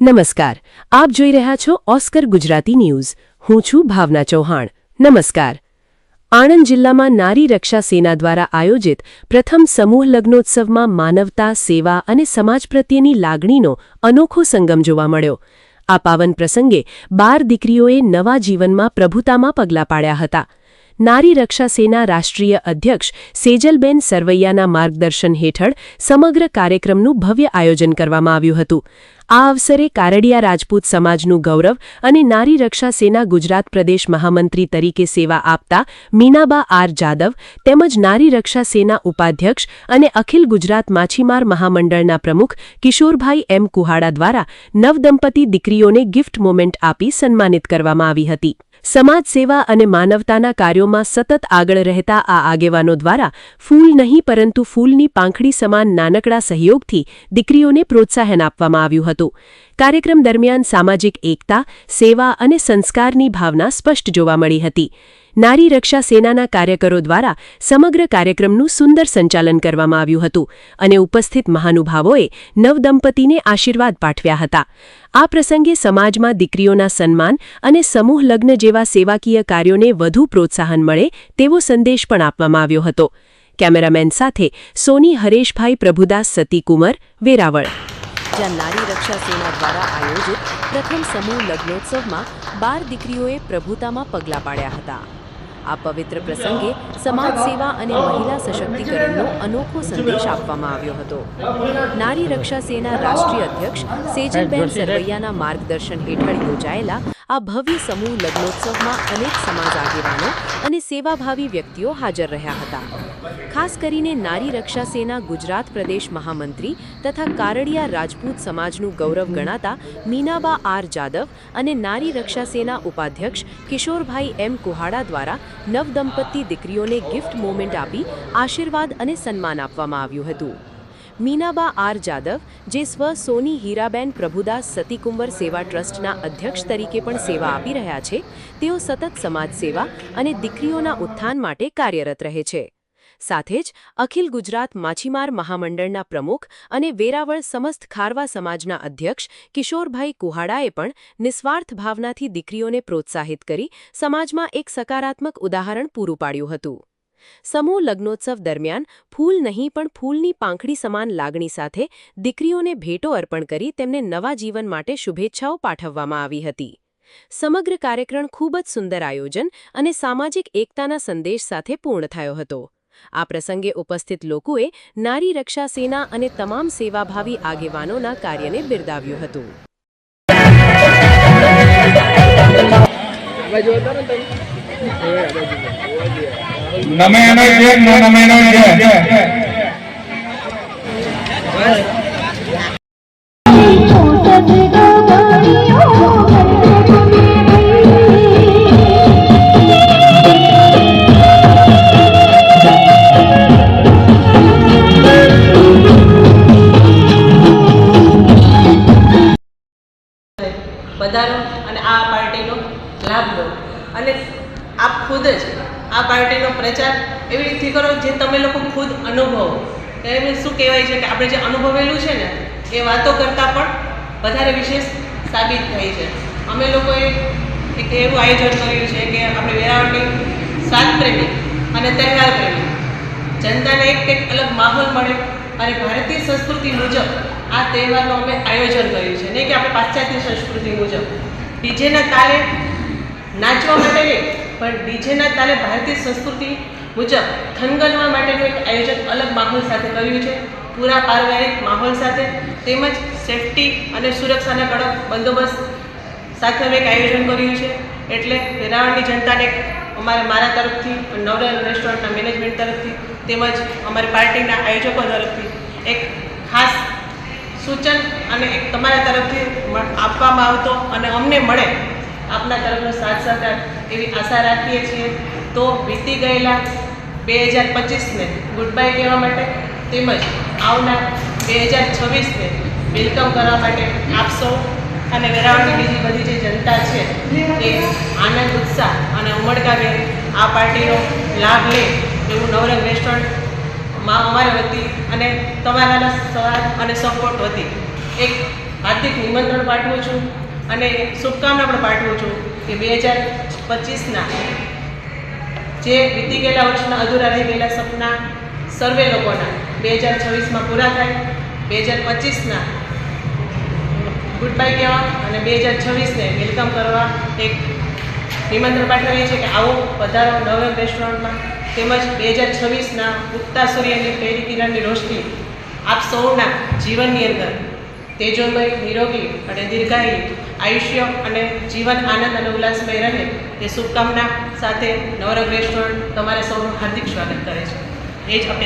નમસ્કાર, આપ જોઈ રહ્યા છો ઓસ્કર ગુજરાતી ન્યૂઝ। હું છું ભાવના ચૌહાણ। નમસ્કાર। આણંદ જિલ્લામાં નારી રક્ષા સેના દ્વારા આયોજિત પ્રથમ સમૂહ લગ્નોત્સવમાં માનવતા, સેવા અને સમાજ પ્રત્યેની લાગણીનો અનોખો સંગમ જોવા મળ્યો। આ પાવન પ્રસંગે 12 દીકરીઓએ નવા જીવનમાં પ્રભુતામાં પગલાં પાડ્યા હતા। નારી રક્ષા સેના રાષ્ટ્રીય અધ્યક્ષ સેજલબેન સરવૈયાના માર્ગદર્શન હેઠળ સમગ્ર કાર્યક્રમનું ભવ્ય આયોજન કરવામાં આવ્યું હતું। આ અવસરે કારડિયા રાજપૂત સમાજનું ગૌરવ અને નારી રક્ષા સેના ગુજરાત પ્રદેશ મહામંત્રી તરીકે સેવા આપતા મીનાબા આર જાદવ તેમજ નારી રક્ષા સેના ઉપાધ્યક્ષ અને અખિલ ગુજરાત માછીમાર મહામંડળના પ્રમુખ કિશોરભાઈ એમ કુહાડા દ્વારા નવદંપતિ દીકરીઓને ગિફ્ટ મોમેન્ટ આપી સન્માનિત કરવામાં આવી હતી। સમાજ સેવા અને માનવતાના કાર્યોમાં સતત આગળ રહેતા આ આગેવાનો દ્વારા ફૂલ નહીં પરંતુ ફૂલની પાંખડી સમાન નાનકડા સહયોગથી દીકરીઓને પ્રોત્સાહન આપવામાં આવ્યું હતું। કાર્યક્રમ દરમિયાન સામાજિક એકતા, સેવા અને સંસ્કારની ભાવના સ્પષ્ટ જોવા મળી હતી। નારી રક્ષા સેનાના કાર્યકરો દ્વારા સમગ્ર કાર્યક્રમનું સુંદર સંચાલન કરવામાં આવ્યું હતું અને ઉપસ્થિત મહાનુભાવોએ નવદંપતિને આશીર્વાદ પાઠવ્યા હતા। આ પ્રસંગે સમાજમાં દીકરીઓના સન્માન અને સમૂહ લગ્ન જેવા સેવાકીય કાર્યોને વધુ પ્રોત્સાહન મળે તેવો સંદેશ પણ આપવામાં આવ્યો હતો। કેમેરામેન સાથે સોની હરેશભાઈ પ્રભુદાસ સતીકુમર, વેરાવળ। જ્યાં નારી રક્ષા સેના દ્વારા આયોજિત પ્રથમ સમૂહ લગ્નોત્સવમાં 12 દીકરીઓએ પ્રભુતામાં પગલાં પાડ્યા હતા। આ પવિત્ર પ્રસંગે સમાજ સેવા અને મહિલા સશક્તિકરણનો અનોખો સંદેશ આપવામાં આવ્યો હતો। નારી રક્ષા સેના રાષ્ટ્રીય અધ્યક્ષ સેજલબેન સરવૈયાના માર્ગદર્શન હેઠળ યોજાયેલા આ ભવ્ય સમૂહ લગ્નોત્સવમાં અનેક સમાજ આગેવાનો અને સેવાભાવી વ્યક્તિઓ હાજર રહ્યા હતા। ખાસ કરીને નારી રક્ષા સેના ગુજરાત પ્રદેશ મહામંત્રી તથા કારડિયા રાજપૂત સમાજનું ગૌરવ ગણાતા મીનાબા આર જાદવ અને નારી રક્ષા સેના ઉપાધ્યક્ષ કિશોરભાઈ એમ કુહાડા દ્વારા નવદંપતિ દીકરીઓને ગિફ્ટ મોમેન્ટ આપી આશીર્વાદ અને સન્માન આપવામાં આવ્યું હતું। મીનાબા આર જાદવ, જે સ્વ સોની હીરાબેન પ્રભુદાસ સતીકુંવર સેવા ટ્રસ્ટના અધ્યક્ષ તરીકે પણ સેવા આપી રહ્યા છે, તેઓ સતત સમાજ સેવા અને દીકરીઓના ઉત્થાન માટે કાર્યરત રહે છે। સાથે જ અખિલ ગુજરાત માછીમાર મહામંડળના પ્રમુખ અને વેરાવળ સમસ્ત ખારવા સમાજના અધ્યક્ષ કિશોરભાઈ કુહાડાએ પણ નિસ્વાર્થ ભાવનાથી દીકરીઓને પ્રોત્સાહિત કરી સમાજમાં એક સકારાત્મક ઉદાહરણ પૂરું પાડ્યું હતું। સમૂહ લગ્નોત્સવ દરમિયાન ફૂલ નહીં પણ ફૂલની પાંખડી સમાન લાગણી સાથે દીકરીઓને ભેટો અર્પણ કરી તેમને નવા જીવન માટે શુભેચ્છાઓ પાઠવવામાં આવી હતી। સમગ્ર કાર્યક્રમ ખૂબ જ સુંદર આયોજન અને સામાજિક એકતાના સંદેશ સાથે પૂર્ણ થયો હતો। આ પ્રસંગે ઉપસ્થિત લોકોએ નારી રક્ષા સેના અને તમામ સેવાભાવી આગેવાનોના કાર્યને બિરદાવ્યું હતું। વધારો અને આ પાર્ટીનો લાભ લો અને આપ ખુદ જ આ પાર્ટીનો પ્રચાર એવી રીતે કરો જે તમે લોકો ખુદ અનુભવો। એને શું કહેવાય છે કે આપણે જે અનુભવેલું છે ને એ વાતો કરતાં પણ વધારે વિશેષ સાબિત થાય છે। અમે લોકોએ એક એવું આયોજન કર્યું છે કે આપણે વેરાવળની સ્વાદ પ્રેમી અને તહેવાર પ્રેમી જનતાને એક અલગ માહોલ મળે અને ભારતીય સંસ્કૃતિ મુજબ આ તહેવારનું અમે આયોજન કર્યું છે, નહીં કે આપણે પાશ્ચાત્ય સંસ્કૃતિ મુજબ ડીજેના તાલે નાચવા માટે નહીં પણ ડીજેના તાલે ભારતીય સંસ્કૃતિ મુજબ થનગનવા માટેનું એક આયોજન અલગ માહોલ સાથે કર્યું છે, પૂરા પારિવારિક માહોલ સાથે તેમજ સેફટી અને સુરક્ષાના કડક બંદોબસ્ત સાથે અમે એક આયોજન કર્યું છે। એટલે વેરાવળની જનતાને મારા તરફથી, નવરંગ રેસ્ટોરન્ટના મેનેજમેન્ટ તરફથી તેમજ અમારી પાર્ટીના આયોજકો તરફથી એક ખાસ સૂચન અને એક તમારા તરફથી આપવામાં આવતો અને અમને મળે આપના તરફનો સાથ સહકાર એવી આશા રાખીએ છીએ। તો વીતી ગયેલા 2025ને ગુડ બાય કહેવા માટે તેમજ આવનાર 2026ને વેલકમ કરવા માટે આપ સૌ અને વેરાવળની બીજી બધી જે જનતા છે એ આનંદ, ઉત્સાહ અને ઉમળકાભેર આ પાર્ટીનો લાભ લે એવું નવરંગ રેસ્ટોરન્ટમાં અમારા વતી અને તમારા સાથ અને સપોર્ટ વતી એક હાર્દિક નિમંત્રણ પાઠવું છું અને શુભકામના પણ પાઠવું છું કે 2025ના જે વીતી ગયેલા વર્ષના અધૂરા રહી ગયેલા સપના સર્વે લોકોના 2026માં પૂરા થાય, 2025ના ગુડ બાય કહેવા અને 2026ને વેલકમ કરવા એક નિમંત્રણ પાઠવીએ છીએ કે આવો પધારો નવરંગ રેસ્ટોરન્ટમાં, તેમજ 2026ના ઉગતા સૂર્યની પહેલી કિરણની રોશની આપ સૌના જીવનની અંદર તેજોમય, નિરોગી અને દીર્ઘાયુ આયુષ્ય અને જીવન આનંદ અને ઉલ્લાસમય રહે તે શુભકામના સાથે નવરંગ રેસ્ટોરન્ટ તમારે સૌનું હાર્દિક સ્વાગત કરે છે. એ જ આપણે